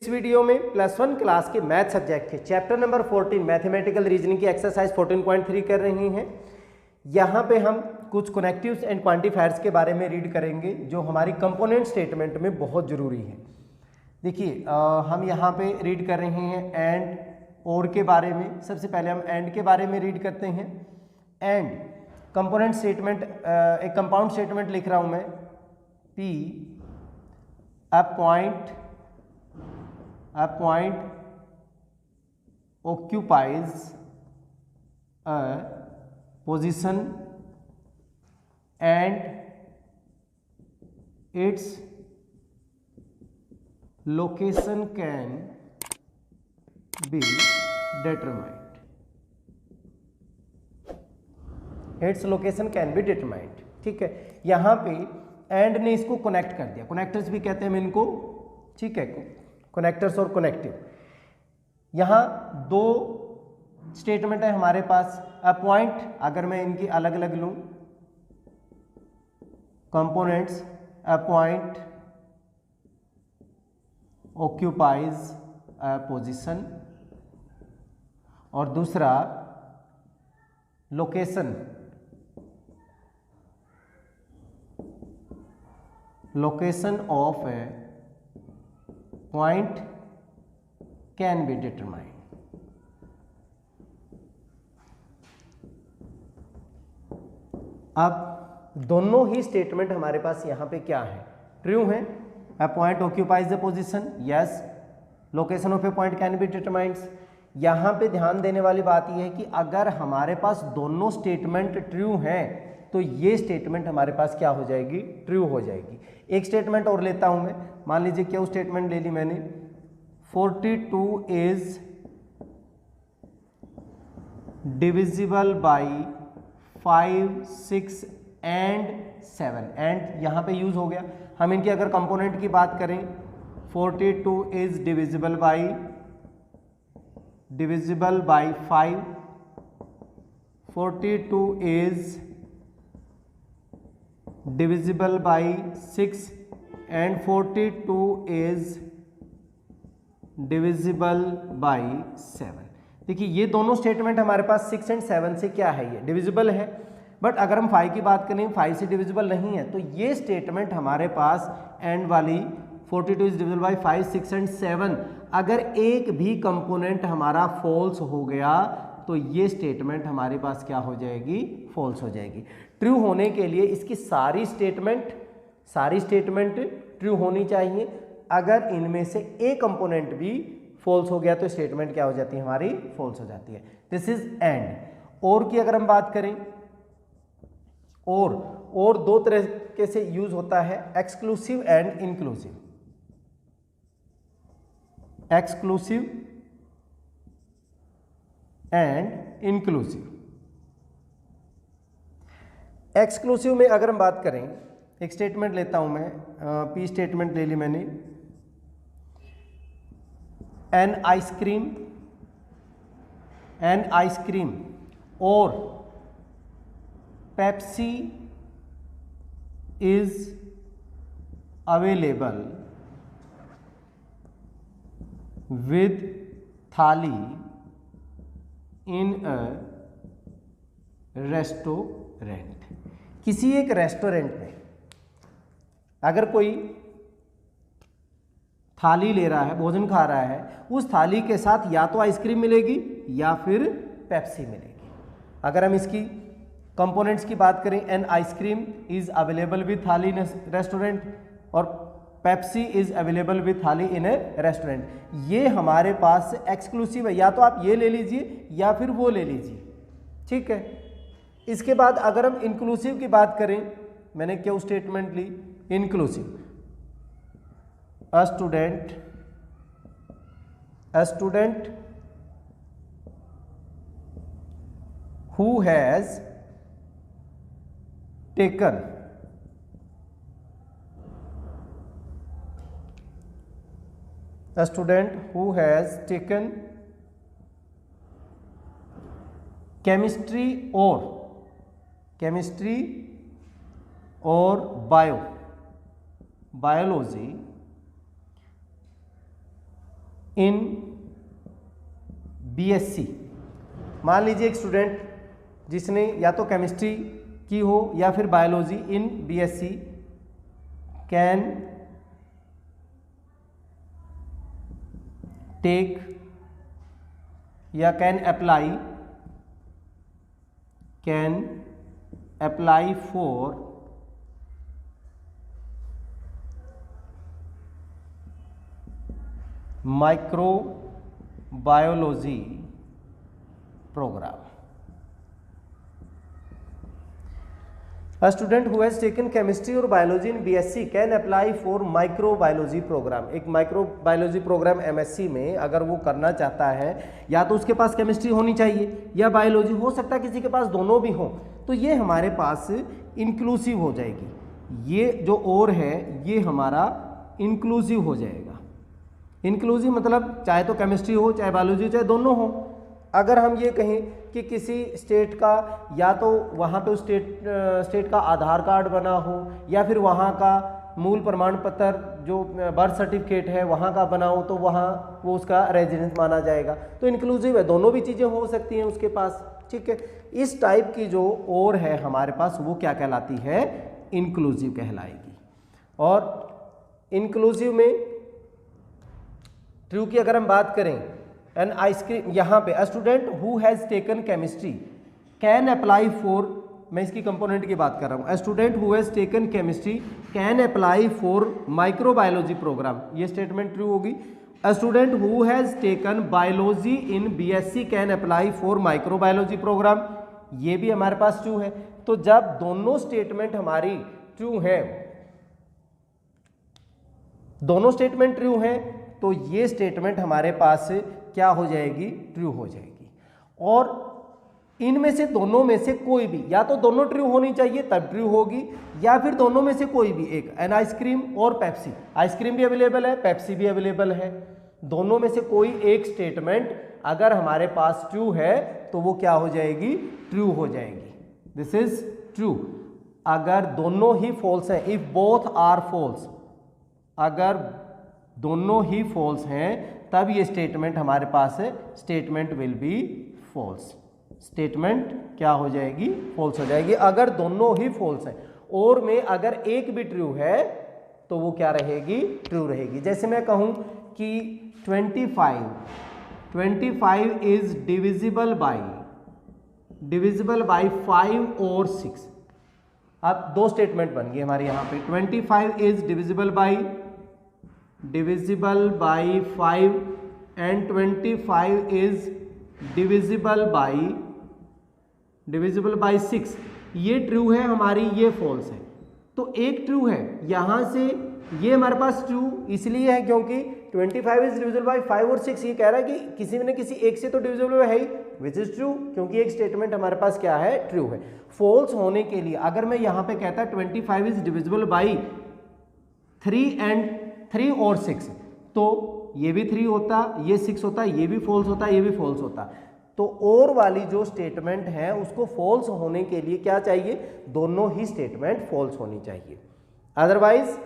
इस वीडियो में +1 क्लास के मैथ सब्जेक्ट के चैप्टर नंबर 14 मैथमेटिकल रीजनिंग की एक्सरसाइज 14.3 कर रहे हैं। यहाँ पे हम कुछ कनेक्टिव्स एंड क्वांटिफायर्स के बारे में रीड करेंगे जो हमारी कंपोनेंट स्टेटमेंट में बहुत ज़रूरी है। देखिए हम यहाँ पे रीड कर रहे हैं एंड और के बारे में। सबसे पहले हम एंड के बारे में रीड करते हैं। एंड कंपोनेंट स्टेटमेंट, एक कंपाउंड स्टेटमेंट लिख रहा हूँ मैं। P a point occupies a position and its location can be determined. Its location can be determined. ठीक है, यहाँ पे एंड ने इसको कनेक्ट कर दिया। कनेक्टर्स भी कहते हैं हम इनको, ठीक है, कनेक्टर्स और कनेक्टिव। यहाँ दो स्टेटमेंट है हमारे पास। अ पॉइंट, अगर मैं इनकी अलग अलग लूं, components, a point occupies a position, और दूसरा location, location of A point can be determined. अब दोनों ही स्टेटमेंट हमारे पास यहाँ पे क्या है, ट्रू है। A point occupies the position, yes. Location of A point can be determined. यहाँ पे ध्यान देने वाली बात यह है कि अगर हमारे पास दोनों स्टेटमेंट ट्रू हैं तो ये स्टेटमेंट हमारे पास क्या हो जाएगी, ट्रू हो जाएगी। एक स्टेटमेंट और लेता हूं मैं। मान लीजिए क्या स्टेटमेंट ले ली मैंने, 42 is divisible by 5, 6 and 7। And यहां पे यूज हो गया। हम इनकी अगर कंपोनेंट की बात करें, 42 is divisible by 5, 42 is divisible by 6 and 42 is divisible by 7। देखिए ये दोनों स्टेटमेंट हमारे पास 6 एंड 7 से क्या है, ये डिविजिबल है। बट अगर हम 5 की बात करें, 5 से डिविजिबल नहीं है, तो ये स्टेटमेंट हमारे पास एंड वाली 42 इज डिविजिबल बाई 5, 6 एंड 7, अगर एक भी कंपोनेंट हमारा फॉल्स हो गया तो ये स्टेटमेंट हमारे पास क्या हो जाएगी, फॉल्स हो जाएगी। ट्रू होने के लिए इसकी सारी स्टेटमेंट ट्रू होनी चाहिए। अगर इनमें से एक कंपोनेंट भी फॉल्स हो गया तो स्टेटमेंट क्या हो जाती है, हमारी फॉल्स हो जाती है। This is and. और की अगर हम बात करें, और दो तरीके से यूज होता है, exclusive and inclusive. Exclusive and inclusive. Exclusive में अगर हम बात करें, एक स्टेटमेंट लेता हूं मैं, पी स्टेटमेंट ले ली मैंने। एन आइसक्रीम और पेप्सी इज अवेलेबल विद थाली इन अ रेस्टोरेंट। किसी एक रेस्टोरेंट में अगर कोई थाली ले रहा है, भोजन खा रहा है, उस थाली के साथ या तो आइसक्रीम मिलेगी या फिर पेप्सी मिलेगी। अगर हम इसकी कंपोनेंट्स की बात करें, an ice cream is available with थाली इन रेस्टोरेंट और पेप्सी इज अवेलेबल विद थाली इन ए रेस्टोरेंट, ये हमारे पास एक्सक्लूसिव है। या तो आप ये ले लीजिए या फिर वो ले लीजिए, ठीक है। इसके बाद अगर हम इंक्लूसिव की बात करें, मैंने क्या स्टेटमेंट ली, inclusive. A student who has taken chemistry और बायोलॉजी इन बीएससी, मान लीजिए एक स्टूडेंट जिसने या तो केमिस्ट्री की हो या फिर biology in BSc can take या can apply for microbiology program. A student who has taken chemistry और biology in BSc can apply for microbiology program। एक माइक्रोबायोलॉजी प्रोग्राम MSc में अगर वो करना चाहता है, या तो उसके पास केमिस्ट्री होनी चाहिए या बायोलॉजी, हो सकता है किसी के पास दोनों भी हों, तो ये हमारे पास इंक्लूसिव हो जाएगी। ये जो और है ये हमारा इंक्लूसिव हो जाएगा। इंक्लूसिव मतलब चाहे तो केमिस्ट्री हो, चाहे बायोलॉजी, चाहे दोनों हो। अगर हम ये कहें कि किसी स्टेट का या तो वहाँ पे उस स्टेट का आधार कार्ड बना हो या फिर वहाँ का मूल प्रमाण पत्र जो बर्थ सर्टिफिकेट है वहाँ का बना हो, तो वहाँ वो उसका रेजिडेंस माना जाएगा। तो इंक्लूसिव है, दोनों भी चीज़ें हो सकती हैं उसके पास। ठीक है, इस टाइप की जो और है हमारे पास वो क्या कहलाती है? इंक्लूसिव कहलाएगी। और इंक्लूसिव में ट्रू की अगर हम बात करें, एन आइसक्रीम, यहाँ पे a student who has taken chemistry can apply for, मैं इसकी कंपोनेंट की बात कर रहा हूँ, a student who has taken chemistry can apply for microbiology programme, ये स्टेटमेंट ट्रू होगी। A student who has taken biology in BSc can apply for microbiology programme, ये भी हमारे पास ट्रू है। तो जब दोनों स्टेटमेंट हमारी ट्रू है, दोनों स्टेटमेंट ट्रू हैं, तो ये स्टेटमेंट हमारे पास क्या हो जाएगी? ट्रू हो जाएगी। और इनमें से दोनों में से कोई भी, या तो दोनों ट्रू होनी चाहिए तब ट्रू होगी, या फिर दोनों में से कोई भी एक, एन आइसक्रीम और पेप्सी, आइसक्रीम भी अवेलेबल है, पेप्सी भी अवेलेबल है, दोनों में से कोई एक स्टेटमेंट अगर हमारे पास ट्रू है तो वो क्या हो जाएगी? ट्रू हो जाएगी। This is true. अगर दोनों ही फॉल्स हैं, इफ बोथ आर फॉल्स, अगर दोनों ही फॉल्स हैं तब ये स्टेटमेंट हमारे पास है, statement will be false, statement क्या हो जाएगी? फॉल्स हो जाएगी। अगर दोनों ही फॉल्स हैं और में अगर एक भी ट्रू है तो वो क्या रहेगी? ट्रू रहेगी। जैसे मैं कहूं कि 25 इज डिविजिबल बाई 5 और 6। अब दो स्टेटमेंट बन गई हमारे यहाँ पे, 25 is divisible by 5 and 25 is divisible by 6। ये ट्रू है हमारी, ये फॉल्स है। तो एक ट्रू है, यहां से ये हमारे पास ट्रू इसलिए है क्योंकि 25 इज डिविजिबल बाई 5 और 6, ये कह रहा है कि किसी न किसी एक से तो डिविजिबल है ही, विच इज ट्रू, क्योंकि एक स्टेटमेंट हमारे पास क्या है? ट्रू है। फॉल्स होने के लिए अगर मैं यहां पे कहता 25 इज डिविजिबल बाई 3 और 6, तो ये भी 3 होता, ये 6 होता, ये भी फॉल्स होता, ये भी फॉल्स होता। तो और वाली जो स्टेटमेंट है उसको फॉल्स होने के लिए क्या चाहिए? दोनों ही स्टेटमेंट फॉल्स होनी चाहिए। अदरवाइज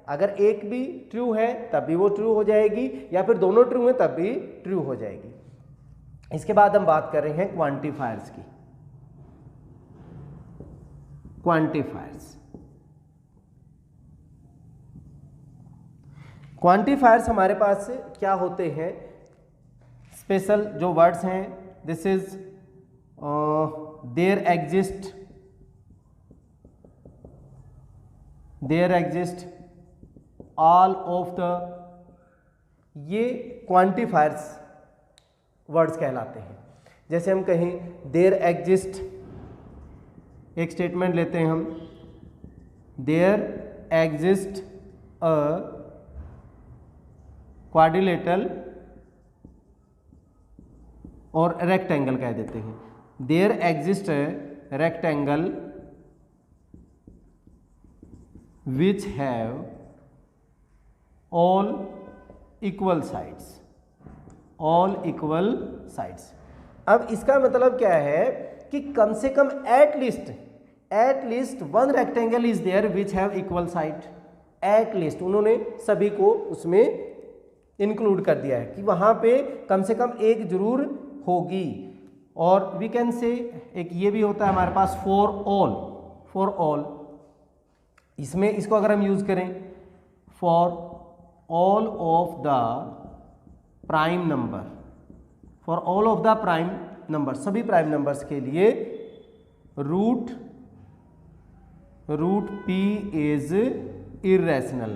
अगर एक भी ट्रू है तब भी वो ट्रू हो जाएगी, या फिर दोनों ट्रू हैं तब भी ट्रू हो जाएगी। इसके बाद हम बात कर रहे हैं क्वांटिफायर्स की। क्वांटिफायर्स हमारे पास क्या होते हैं? स्पेशल जो वर्ड्स हैं, this is there exist all of the, ये क्वांटिफायर्स वर्ड्स कहलाते हैं। जैसे हम कहें देयर एग्जिस्ट, एक स्टेटमेंट लेते हैं हम, देयर एग्जिस्ट अ क्वाड्रिलेटरल और रेक्टेंगल कह देते हैं। There exist rectangle which have all equal sides. अब इसका मतलब क्या है कि कम से कम at least one rectangle is there which have equal side. At least उन्होंने सभी को उसमें इंक्लूड कर दिया है कि वहाँ पे कम से कम एक जरूर होगी। और वी कैन से एक ये भी होता है हमारे पास फॉर ऑल, इसमें इसको अगर हम यूज करें for all of the prime number, for all of the prime number, सभी प्राइम नंबर्स के लिए root p is irrational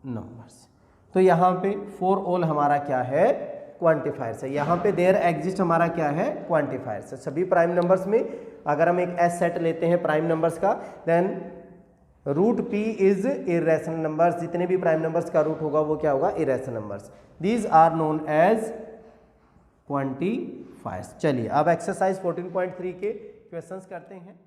numbers. तो यहाँ पे फॉर ऑल हमारा क्या है, क्वांटिफायर्स है। यहाँ पे देयर एग्जिस्ट हमारा क्या है, क्वांटिफायर्स है। सभी प्राइम नंबर्स में अगर हम एक एस सेट लेते हैं प्राइम नंबर्स का, then root p is irrational numbers, जितने भी प्राइम नंबर्स का रूट होगा वो क्या होगा, irrational numbers. These are known as quantifiers. चलिए अब एक्सरसाइज 14.3 के क्वेश्चंस करते हैं।